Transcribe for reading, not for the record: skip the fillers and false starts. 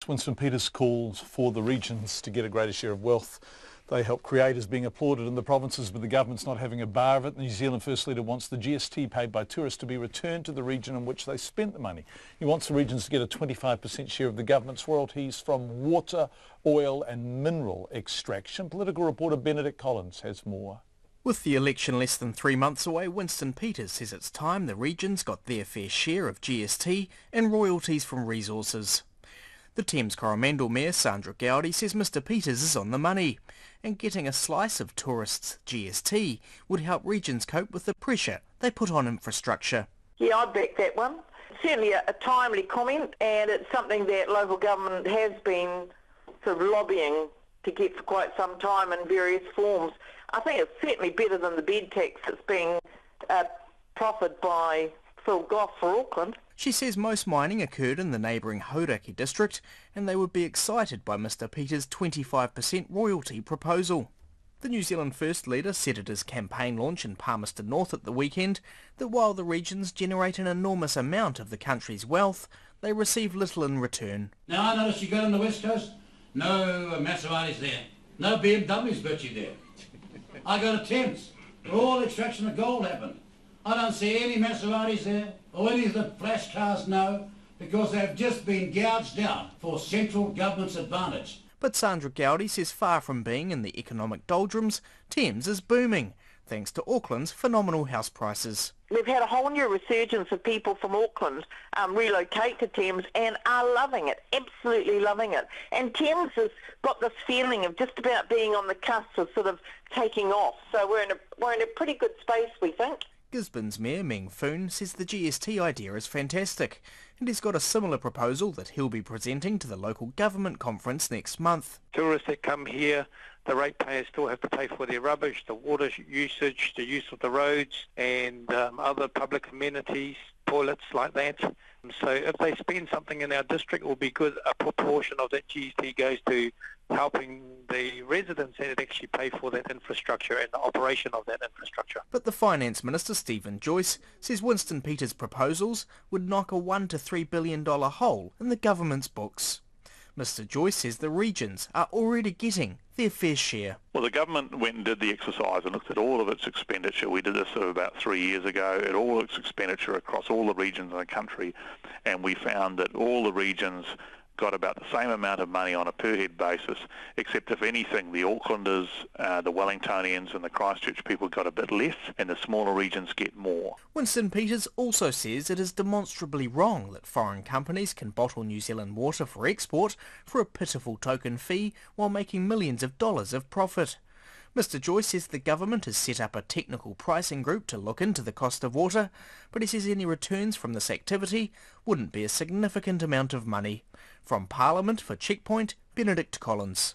Winston Peters calls for the regions to get a greater share of wealth they help create is being applauded in the provinces, but the government's not having a bar of it. The New Zealand First Leader wants the GST paid by tourists to be returned to the region in which they spent the money. He wants the regions to get a 25% share of the government's royalties from water, oil and mineral extraction. Political reporter Benedict Collins has more. With the election less than 3 months away, Winston Peters says it's time the regions got their fair share of GST and royalties from resources. The Thames Coromandel Mayor Sandra Govt says Mr Peters is on the money, and getting a slice of tourists' GST would help regions cope with the pressure they put on infrastructure. Yeah, I back that one. Certainly a timely comment, and it's something that local government has been sort of lobbying to get for quite some time in various forms. I think it's certainly better than the bed tax that's being proffered by Phil Govt for Auckland. She says most mining occurred in the neighbouring Hauraki district, and they would be excited by Mr Peters' 25% royalty proposal. The New Zealand First Leader said at his campaign launch in Palmerston North at the weekend that while the regions generate an enormous amount of the country's wealth, they receive little in return. Now I notice you go on the west coast, no Maseratis there, no BMWs virtually there. I go to Thames, where all extraction of gold happened. I don't see any Maseratis there, or any of the flash cars, no, because they've just been gouged out for central government's advantage. But Sandra Govt says far from being in the economic doldrums, Thames is booming, thanks to Auckland's phenomenal house prices. We've had a whole new resurgence of people from Auckland relocate to Thames and are loving it, absolutely loving it. And Thames has got this feeling of just about being on the cusp of sort of taking off. So we're in a pretty good space, we think. Gisborne's Mayor Meng Foon says the GST idea is fantastic, and he's got a similar proposal that he'll be presenting to the local government conference next month. Tourists that come here, the ratepayers still have to pay for their rubbish, the water usage, the use of the roads and other public amenities, toilets like that. So if they spend something in our district, it will be good. A proportion of that GST goes to helping the residents that actually pay for that infrastructure and the operation of that infrastructure. But the Finance Minister, Stephen Joyce, says Winston Peters' proposals would knock a $1 to $3 billion hole in the government's books. Mr Joyce says the regions are already getting their fair share. Well, the government went and did the exercise and looked at all of its expenditure. We did this about 3 years ago, at all its expenditure across all the regions in the country, and we found that all the regions got about the same amount of money on a per head basis, except if anything, the Aucklanders, the Wellingtonians and the Christchurch people got a bit less, and the smaller regions get more. Winston Peters also says it is demonstrably wrong that foreign companies can bottle New Zealand water for export for a pitiful token fee while making millions of dollars of profit. Mr Joyce says the government has set up a technical pricing group to look into the cost of water, but he says any returns from this activity wouldn't be a significant amount of money. From Parliament for Checkpoint, Benedict Collins.